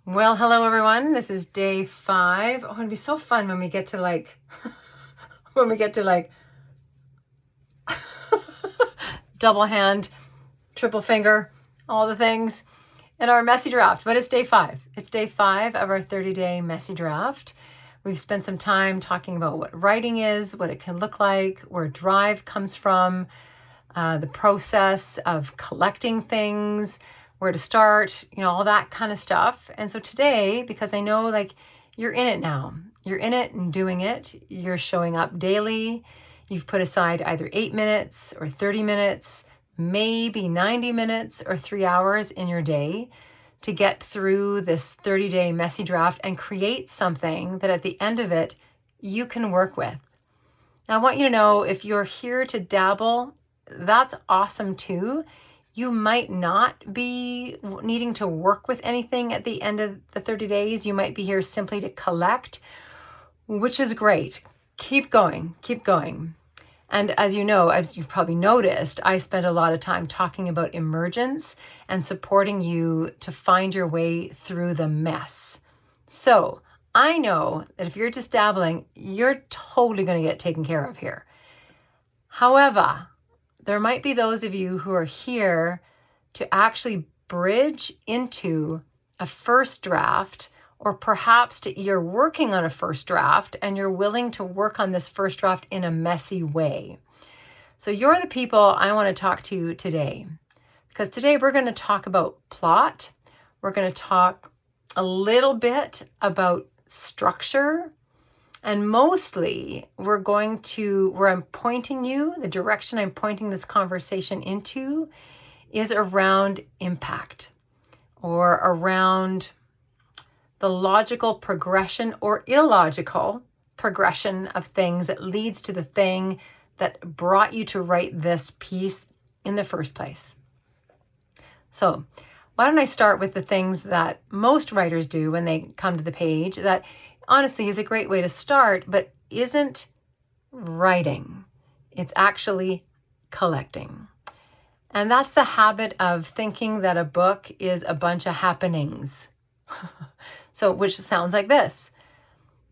Well, hello everyone. This is day 5. Oh, it'd be so fun when we get to when we get to double hand, triple finger, all the things in our messy draft. But it's day 5. It's day 5 of our 30-day messy draft. We've spent some time talking about what writing is, what it can look like, where drive comes from, the process of collecting things, where to start, all that kind of stuff. And so today, because I know you're in it now, you're in it and doing it, you're showing up daily, you've put aside either 8 minutes or 30 minutes, maybe 90 minutes or 3 hours in your day to get through this 30-day messy draft and create something that at the end of it, you can work with. Now, I want you to know if you're here to dabble, that's awesome too. You might not be needing to work with anything at the end of the 30 days. You might be here simply to collect, which is great. Keep going, keep going. And as you know, as you've probably noticed, I spend a lot of time talking about emergence and supporting you to find your way through the mess. So I know that if you're just dabbling, you're totally going to get taken care of here. However, there might be those of you who are here to actually bridge into a first draft, or perhaps you're working on a first draft and you're willing to work on this first draft in a messy way. So you're the people I want to talk to today, because today we're going to talk about plot. We're going to talk a little bit about structure. And mostly where I'm pointing you, the direction I'm pointing this conversation into is around impact, or around the logical progression or illogical progression of things that leads to the thing that brought you to write this piece in the first place. So why don't I start with the things that most writers do when they come to the page that honestly is a great way to start, but isn't writing. It's actually collecting. And that's the habit of thinking that a book is a bunch of happenings. So, which sounds like this.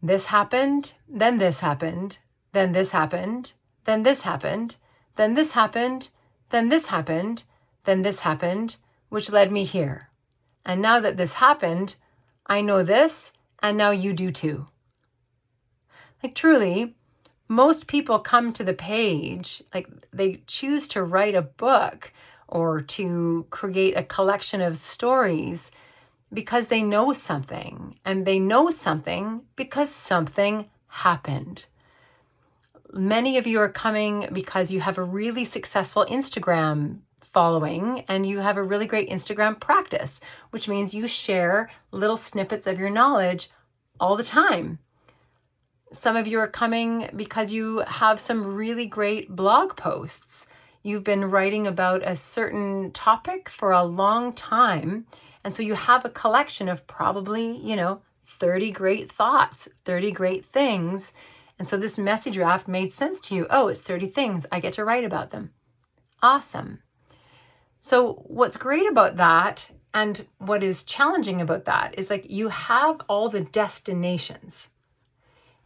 This happened, then this happened, then this happened, then this happened, then this happened, then this happened, then this happened, which led me here. And now that this happened, I know this, and now you do too. Truly, most people come to the page, they choose to write a book or to create a collection of stories because they know something, and they know something because something happened. Many of you are coming because you have a really successful Instagram following and you have a really great Instagram practice, which means you share little snippets of your knowledge all the time. Some of you are coming because you have some really great blog posts. You've been writing about a certain topic for a long time, and so you have a collection of probably, 30 great thoughts, 30 great things. And so this messy draft made sense to you. Oh, it's 30 things. I get to write about them. Awesome. So what's great about that, and what is challenging about that, is you have all the destinations.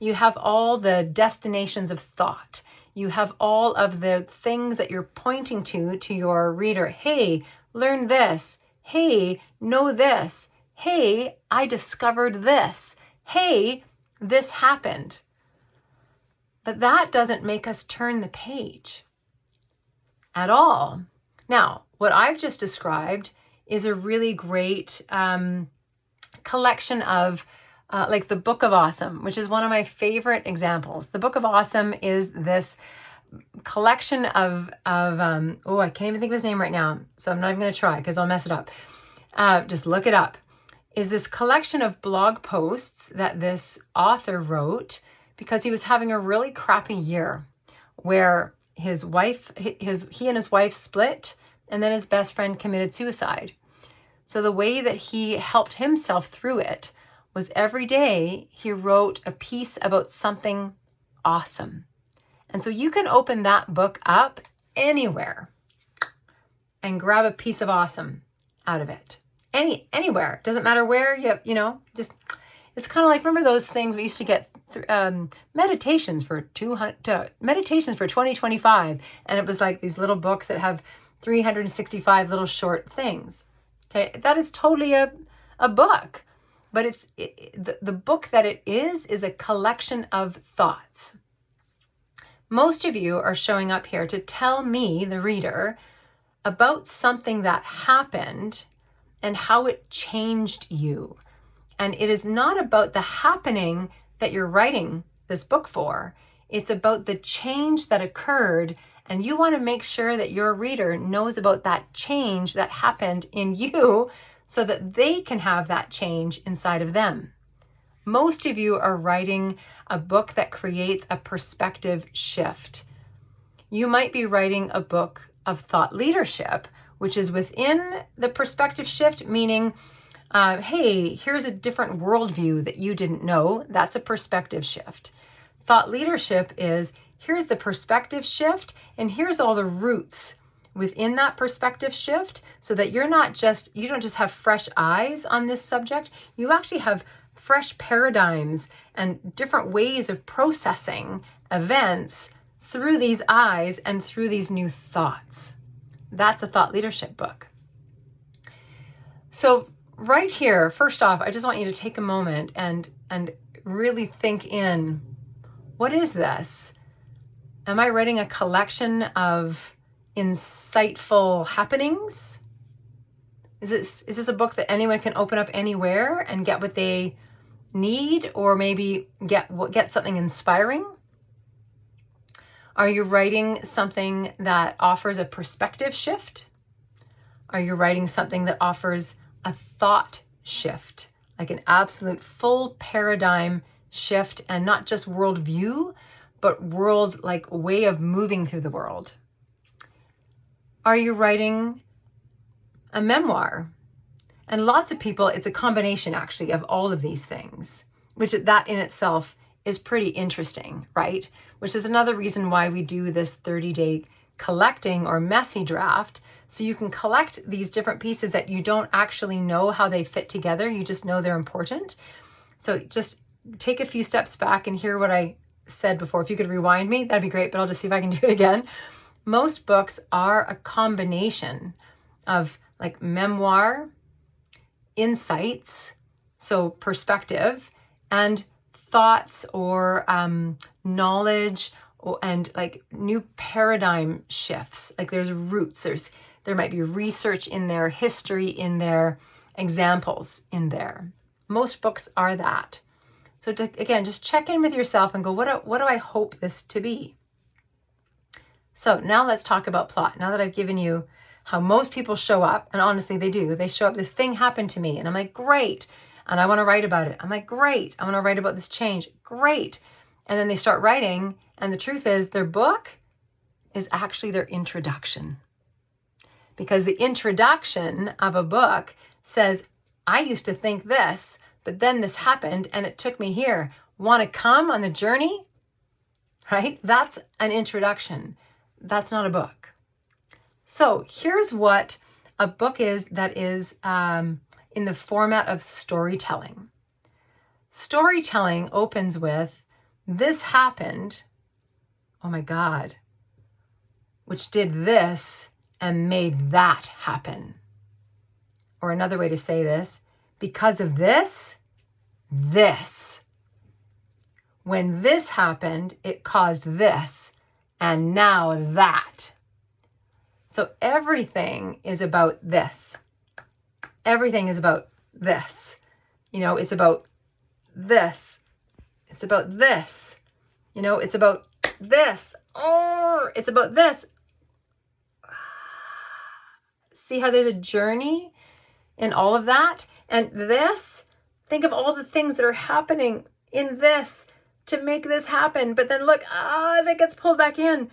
You have all the destinations of thought. You have all of the things that you're pointing to your reader. Hey, learn this. Hey, know this. Hey, I discovered this. Hey, this happened. But that doesn't make us turn the page at all. Now, what I've just described is a really great collection of the Book of Awesome, which is one of my favorite examples. The Book of Awesome is this collection of I can't even think of his name right now, so I'm not even going to try because I'll mess it up. Just look it up. Is this collection of blog posts that this author wrote because he was having a really crappy year where he and his wife split, and then his best friend committed suicide. So the way that he helped himself through it was every day he wrote a piece about something awesome. And so you can open that book up anywhere and grab a piece of awesome out of it anywhere. Doesn't matter where you know, just, it's kind of like, remember those things we used to get, meditations for 2025, and it was like these little books that have 365 little short things. Okay, that is totally a book, but the book that it is a collection of thoughts. Most of you are showing up here to tell me, the reader, about something that happened and how it changed you. And it is not about the happening that you're writing this book for. It's about the change that occurred, and you want to make sure that your reader knows about that change that happened in you so that they can have that change inside of them. Most of you are writing a book that creates a perspective shift. You might be writing a book of thought leadership, which is within the perspective shift, meaning, hey, here's a different worldview that you didn't know. That's a perspective shift. Thought leadership is, here's the perspective shift, and here's all the roots within that perspective shift, so that you don't just have fresh eyes on this subject, you actually have fresh paradigms and different ways of processing events through these eyes and through these new thoughts. That's a thought leadership book. So right here, first off, I just want you to take a moment and really think in, what is this? Am I writing a collection of insightful happenings? Is this a book that anyone can open up anywhere and get what they need, or maybe get something inspiring? Are you writing something that offers a perspective shift? Are you writing something that offers a thought shift, like an absolute full paradigm shift, and not just worldview, but world, like way of moving through the world? Are you writing a memoir? And lots of people, it's a combination actually of all of these things, which that in itself is pretty interesting, right? Which is another reason why we do this 30-day collecting or messy draft. So you can collect these different pieces that you don't actually know how they fit together. You just know they're important. So just take a few steps back and hear what I said before. If you could rewind me, that'd be great, but I'll just see if I can do it again. Most books are a combination of like memoir, insights, so perspective, and thoughts or knowledge, and like new paradigm shifts. Like there's roots, there might be research in there, history in there, examples in there. Most books are that. So again, just check in with yourself and go, what do I hope this to be? So now let's talk about plot. Now that I've given you how most people show up, and honestly they do, they show up, this thing happened to me, and I'm like, great, and I want to write about it. I'm like, great, I want to write about this change, great. And then they start writing, and the truth is their book is actually their introduction. Because the introduction of a book says, I used to think this, but then this happened and it took me here. Want to come on the journey? Right? That's an introduction. That's not a book. So here's what a book is that is in the format of storytelling. Storytelling opens with, this happened, oh my God, which did this and made that happen. Or another way to say this, because of this, when this happened, it caused this, and now that. So everything is about this. Everything is about this. You know, it's about this. It's about this. You know, it's about this. Oh, it's about this. See how there's a journey in all of that? And this, think of all the things that are happening in this to make this happen. But then look, that gets pulled back in.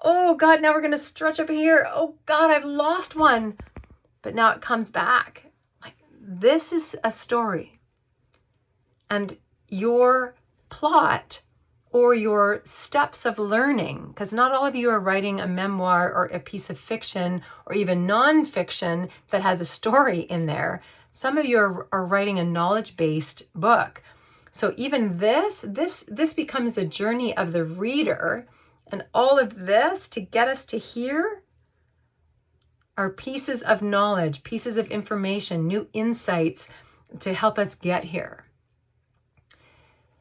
Oh God, now we're going to stretch up here. Oh God, I've lost one. But now it comes back. Like, this is a story. And your plot or your steps of learning, because not all of you are writing a memoir or a piece of fiction or even nonfiction that has a story in there. Some of you are writing a knowledge-based book. So even this becomes the journey of the reader, and all of this to get us to here are pieces of knowledge, pieces of information, new insights to help us get here.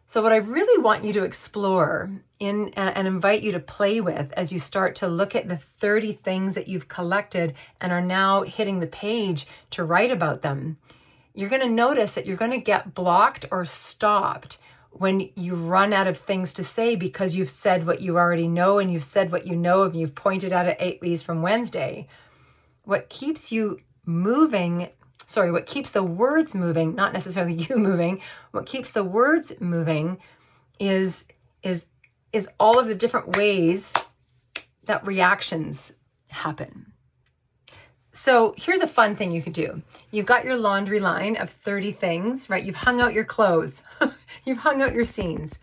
So what I really want you to explore and invite you to play with as you start to look at the 30 things that you've collected and are now hitting the page to write about them, you're going to notice that you're going to get blocked or stopped when you run out of things to say because you've said what you already know and you've said what you know and you've pointed out at 8 Weeks from Wednesday. What keeps you moving, what keeps the words moving, not necessarily you moving, what keeps the words moving is all of the different ways that reactions happen. So here's a fun thing you could do. You've got your laundry line of 30 things, right? You've hung out your clothes. You've hung out your scenes.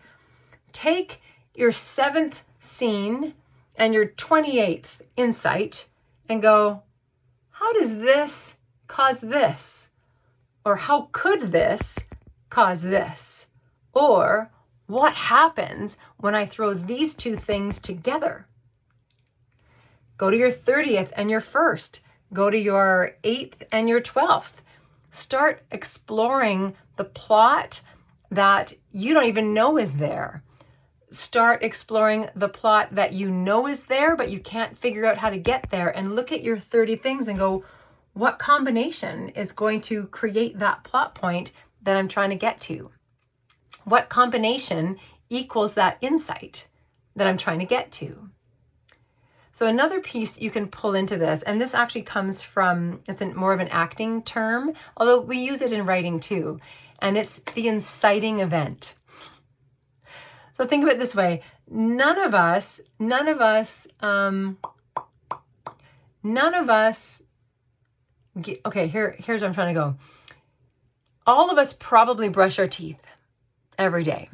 Take your 7th scene and your 28th insight and go, how does this cause this? Or how could this cause this? Or what happens when I throw these two things together? Go to your 30th and your 1st. Go to your 8th and your 12th. Start exploring the plot that you don't even know is there. Start exploring the plot that you know is there, but you can't figure out how to get there. And look at your 30 things and go, what combination is going to create that plot point that I'm trying to get to? What combination equals that insight that I'm trying to get to? So another piece you can pull into this, and this actually comes from, it's more of an acting term, although we use it in writing too, and it's the inciting event. So think of it this way. None of us, okay, here's where I'm trying to go. All of us probably brush our teeth every day.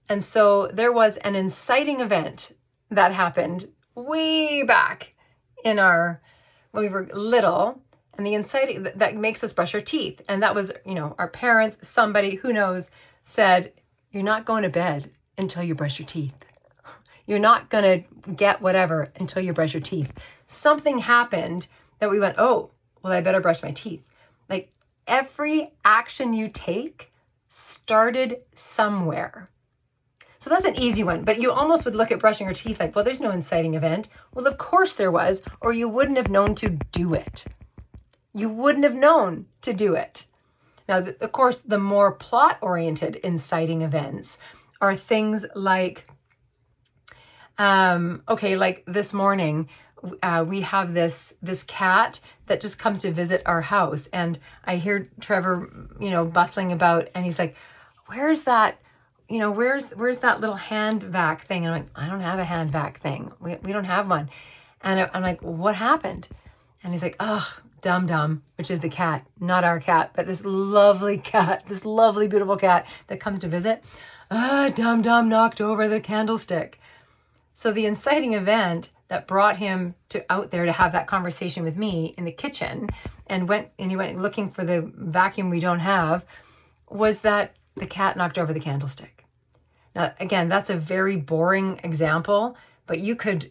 And so there was an inciting event that happened way back when we were little, and the inciting that makes us brush our teeth. And that was, our parents, somebody, who knows, said, you're not going to bed until you brush your teeth. You're not going to get whatever until you brush your teeth. Something happened that we went, oh, well, I better brush my teeth. Like every action you take started somewhere. So that's an easy one, but you almost would look at brushing your teeth like, well, there's no inciting event. Well, of course there was, or you wouldn't have known to do it. You wouldn't have known to do it. Now, of course, the more plot-oriented inciting events are things like, like this morning, we have this cat that just comes to visit our house, and I hear Trevor, bustling about, and he's like, where's that little hand vac thing? And I'm like, I don't have a hand vac thing. We don't have one. And I'm like, what happened? And he's like, oh, Dum-Dum, which is the cat, not our cat, but this lovely cat, this lovely, beautiful cat that comes to visit. Dum-Dum knocked over the candlestick. So the inciting event that brought him out there to have that conversation with me in the kitchen and he went looking for the vacuum we don't have was that the cat knocked over the candlestick. Now, again, that's a very boring example, but you could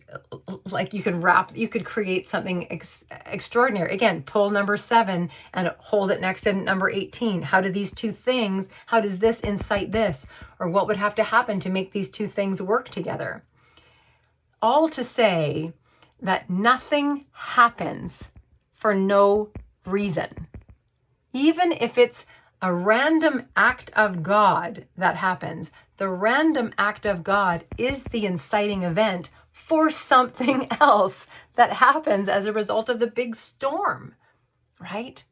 create something extraordinary. Again, pull number 7 and hold it next to number 18. How does this incite this? Or what would have to happen to make these two things work together? All to say that nothing happens for no reason. Even if it's a random act of God that happens, the random act of God is the inciting event for something else that happens as a result of the big storm, right?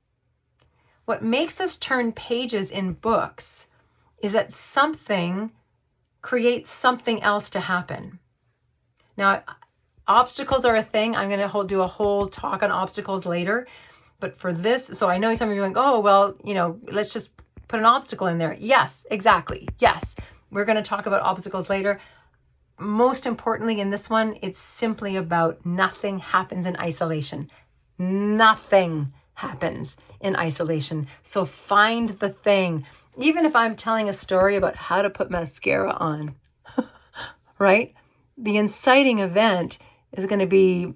What makes us turn pages in books is that something creates something else to happen. Now, obstacles are a thing. I'm going to do a whole talk on obstacles later. But for this, so I know some of you are like, oh, well, let's just put an obstacle in there. Yes, exactly. Yes. We're going to talk about obstacles later. Most importantly in this one, it's simply about nothing happens in isolation. Nothing happens in isolation. So find the thing. Even if I'm telling a story about how to put mascara on, right? The inciting event is going to be,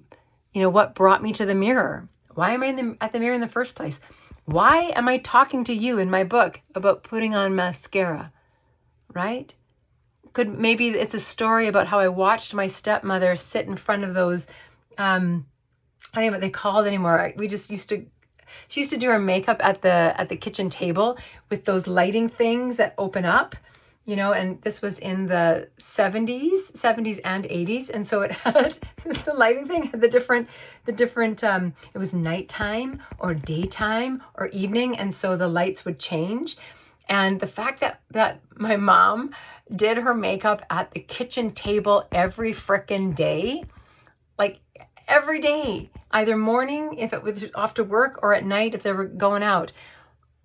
what brought me to the mirror. Why am I at the mirror in the first place? Why am I talking to you in my book about putting on mascara, right? Maybe it's a story about how I watched my stepmother sit in front of those, I don't know what they called anymore. She used to do her makeup at the kitchen table with those lighting things that open up, and this was in the 70s and 80s. And so it had the lighting thing had the different, it was nighttime or daytime or evening. And so the lights would change. And the fact that my mom did her makeup at the kitchen table every frickin' day, like every day, either morning if it was off to work or at night if they were going out.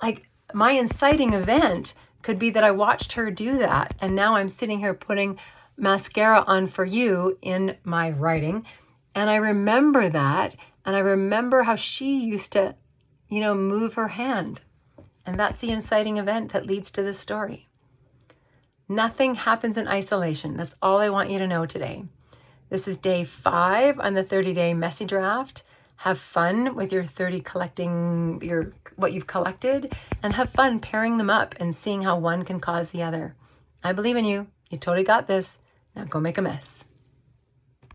Like my inciting event could be that I watched her do that. And now I'm sitting here putting mascara on for you in my writing. And I remember that. And I remember how she used to, move her hand. And that's the inciting event that leads to this story. Nothing happens in isolation. That's all I want you to know today. This is day 5 on the 30-day messy draft. Have fun with your 30 collecting what you've collected, and have fun pairing them up and seeing how one can cause the other. I believe in you. You totally got this. Now go make a mess.